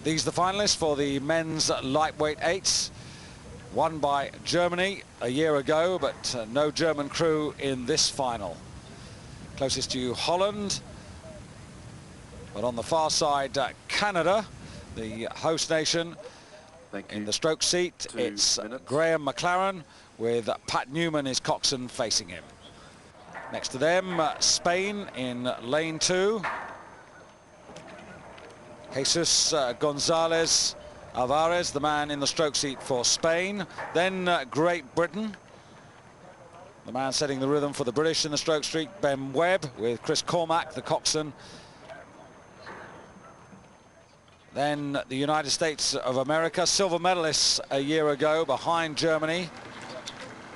These are the finalists for the men's lightweight eights, won by Germany a year ago, but no German crew in this final. Closest to you, Holland, but on the far side, Canada, the host nation. In the stroke seat, it's Graham McLaren with Pat Newman, his coxswain, facing him. Next to them, Spain in lane 2. Jesus Gonzalez Alvarez, the man in the stroke seat for Spain. Then Great Britain, the man setting the rhythm for the British in the stroke seat, Ben Webb, with Chris Cormack, the coxswain. Then the United States of America, silver medalists a year ago behind Germany.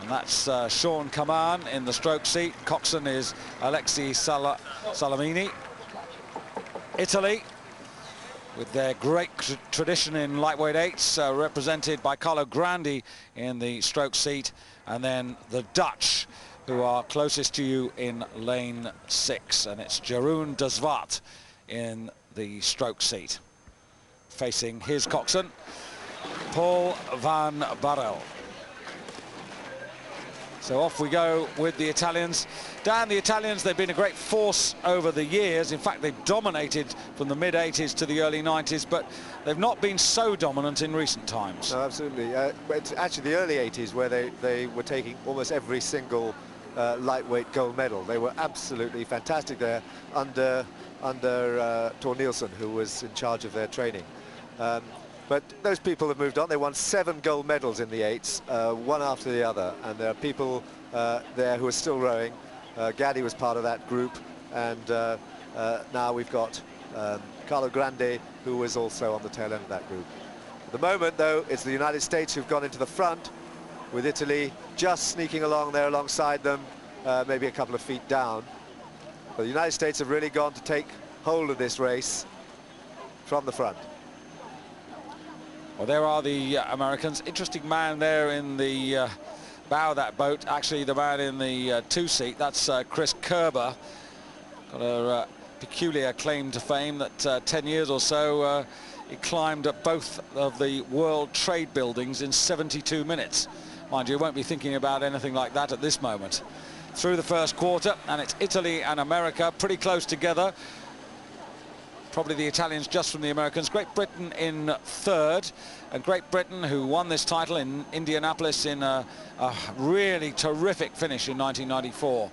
And that's Sean Kaman in the stroke seat. Coxswain is Alexi Salamini. Italy, with their great tradition in lightweight eights, represented by Carlo Grandi in the stroke seat. And then the Dutch, who are closest to you in lane 6. And it's Jeroen de Zwart in the stroke seat, facing his coxswain, Paul van Barel. So off we go with the Italians. Dan, the Italians, they've been a great force over the years. In fact, they've dominated from the mid-80s to the early 90s, but they've not been so dominant in recent times. No, absolutely. It's actually the early 80s where they were taking almost every single lightweight gold medal. They were absolutely fantastic there under Thor Nielsen, who was in charge of their training. But those people have moved on. They won 7 gold medals in the eights, one after the other. And there are people there who are still rowing. Gaddi was part of that group. And now we've got Carlo Grandi, who was also on the tail end of that group. At the moment, though, it's the United States who've gone into the front, with Italy just sneaking along there alongside them, maybe a couple of feet down. But the United States have really gone to take hold of this race from the front. Well, there are the Americans. Interesting man there in the bow of that boat. Actually, the man in the 2 seat, that's Chris Kerber. Got a peculiar claim to fame that 10 years or so he climbed up both of the World Trade buildings in 72 minutes. Mind you, won't be thinking about anything like that at this moment. Through the first quarter, and it's Italy and America pretty close together. Probably the Italians just from the Americans. Great Britain in 3rd, and Great Britain, who won this title in Indianapolis in a really terrific finish in 1994.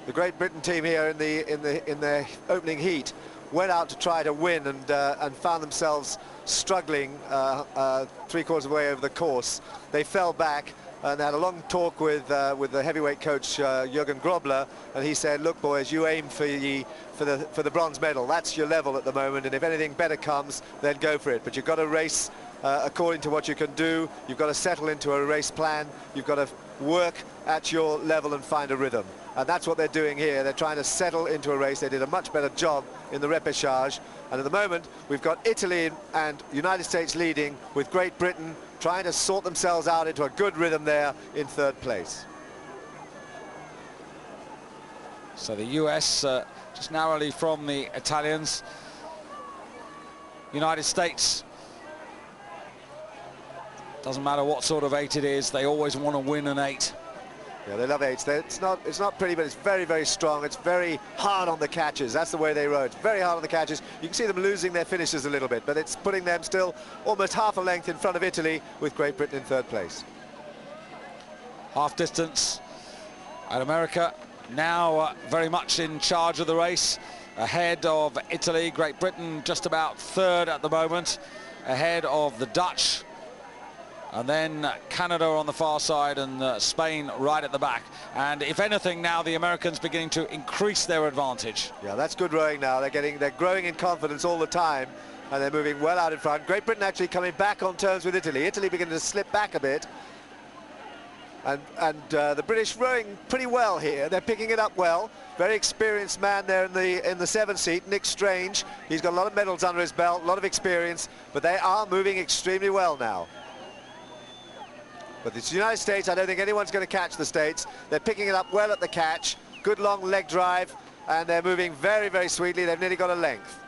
The Great Britain team here in the opening heat went out to try to win and found themselves struggling 3/4 of the way over the course. They fell back and had a long talk with the heavyweight coach Jürgen Grobler, and he said, "Look, boys, you aim for the bronze medal. That's your level at the moment, and if anything better comes, then go for it. But you've got to race according to what you can do. You've got to settle into a race plan. You've got to work at your level and find a rhythm." And that's what they're doing here. They're trying to settle into a race. They did a much better job in the repechage. And at the moment, we've got Italy and United States leading, with Great Britain trying to sort themselves out into a good rhythm there in 3rd place. So the US just narrowly from the Italians. United States, doesn't matter what sort of 8 it is, they always want to win an 8. Yeah, they love eights. It's not pretty, but it's very, very strong. It's very hard on the catches. That's the way they row. It's very hard on the catches. You can see them losing their finishes a little bit, but it's putting them still almost half a length in front of Italy, with Great Britain in 3rd place. Half distance, and America now very much in charge of the race, ahead of Italy. Great Britain just about 3rd at the moment, ahead of the Dutch. And then Canada on the far side, and Spain right at the back. And if anything, now the Americans beginning to increase their advantage. Yeah, that's good rowing now. They're growing in confidence all the time, and they're moving well out in front. Great Britain actually coming back on terms with Italy. Italy beginning to slip back a bit. And the British rowing pretty well here. They're picking it up well. Very experienced man there in the 7 seat, Nick Strange. He's got a lot of medals under his belt, a lot of experience, but they are moving extremely well now. But it's the United States. I don't think anyone's going to catch the States. They're picking it up well at the catch. Good long leg drive, and they're moving very, very sweetly. They've nearly got a length.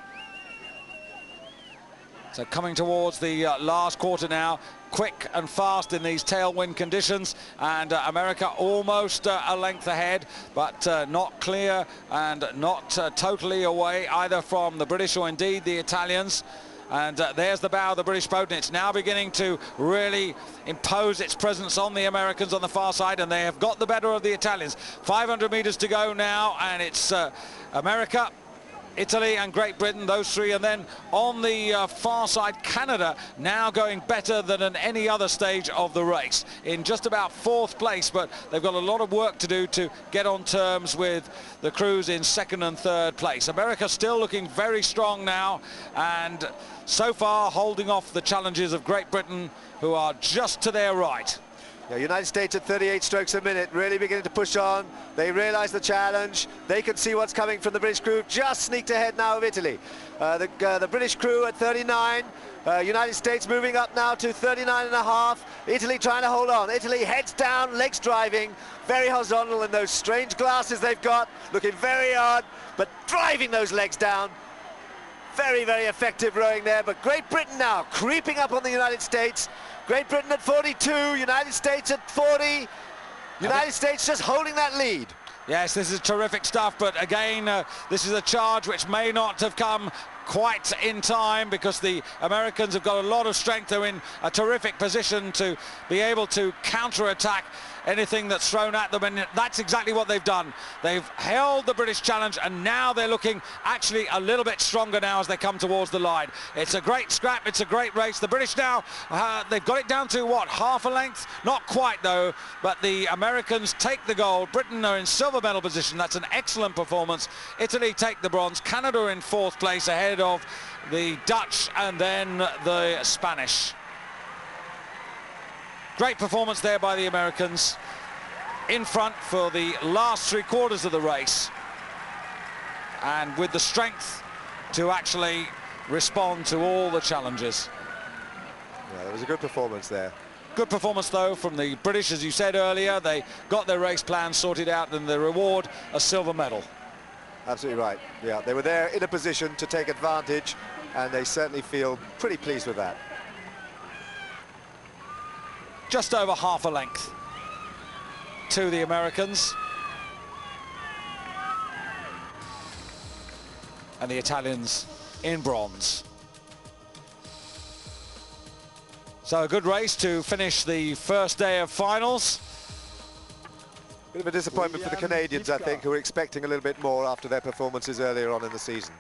So coming towards the last quarter now, quick and fast in these tailwind conditions, and America almost a length ahead, but not clear and not totally away either from the British or indeed the Italians. And there's the bow of the British boat, and it's now beginning to really impose its presence on the Americans on the far side, and they have got the better of the Italians. 500 meters to go now, and it's America, Italy and Great Britain, those three, and then on the far side, Canada now going better than at any other stage of the race, in just about 4th place, but they've got a lot of work to do to get on terms with the crews in 2nd and 3rd place. America still looking very strong now, and so far holding off the challenges of Great Britain, who are just to their right. Yeah, United States at 38 strokes a minute, really beginning to push on. They realise the challenge. They can see what's coming from the British crew. Just sneaked ahead now of Italy. The British crew at 39. United States moving up now to 39.5. Italy trying to hold on. Italy heads down, legs driving, very horizontal in those strange glasses they've got, looking very odd, but driving those legs down. Very, very effective rowing there. But Great Britain now creeping up on the United States. Great Britain at 42, United States at 40. United States just holding that lead. Yes, this is terrific stuff, but again, this is a charge which may not have come quite in time, because the Americans have got a lot of strength. They're in a terrific position to be able to counter-attack anything that's thrown at them, and that's exactly what they've done. They've held the British challenge, and now they're looking actually a little bit stronger now as they come towards the line. It's a great scrap, it's a great race. The British now, they've got it down to what, half a length? Not quite though, but the Americans take the gold. Britain are in silver medal position. That's an excellent performance. Italy take the bronze. Canada in 4th place ahead of the Dutch and then the Spanish. Great performance there by the Americans, in front for the last 3 quarters of the race, and with the strength to actually respond to all the challenges. Yeah, it was a good performance there. Good performance though from the British, as you said earlier. They got their race plan sorted out, and the reward, a silver medal. Absolutely right. Yeah, they were there in a position to take advantage, and they certainly feel pretty pleased with that. Just over half a length to the Americans. And the Italians in bronze. So a good race to finish the first day of finals. Bit of a disappointment for the Canadians, I think, who were expecting a little bit more after their performances earlier on in the season.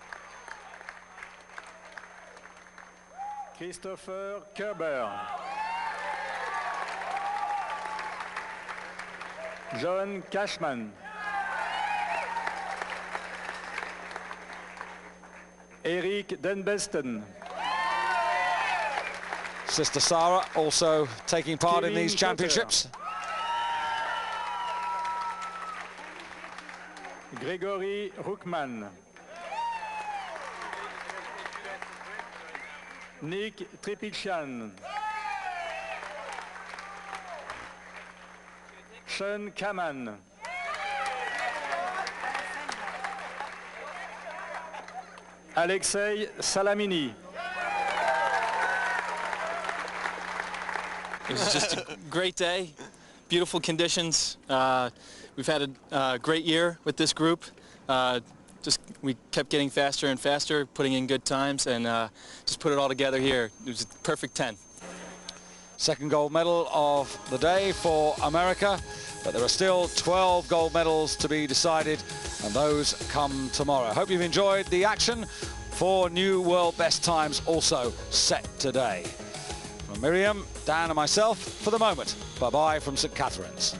Christopher Kerber. John Cashman. Eric Denbeston. Sister Sarah also taking part in these championships. Gregory Ruckman. Nick Tripichan. Sean Kaman. Alexei Salamini. It was just a great day, beautiful conditions. We've had a great year with this group. We kept getting faster and faster, putting in good times, and just put it all together here. It was a perfect 10. Second gold medal of the day for America, but there are still 12 gold medals to be decided, and those come tomorrow. Hope you've enjoyed the action. 4 new world best times also set today. From Miriam, Dan and myself, for the moment, bye-bye from St. Catherine's.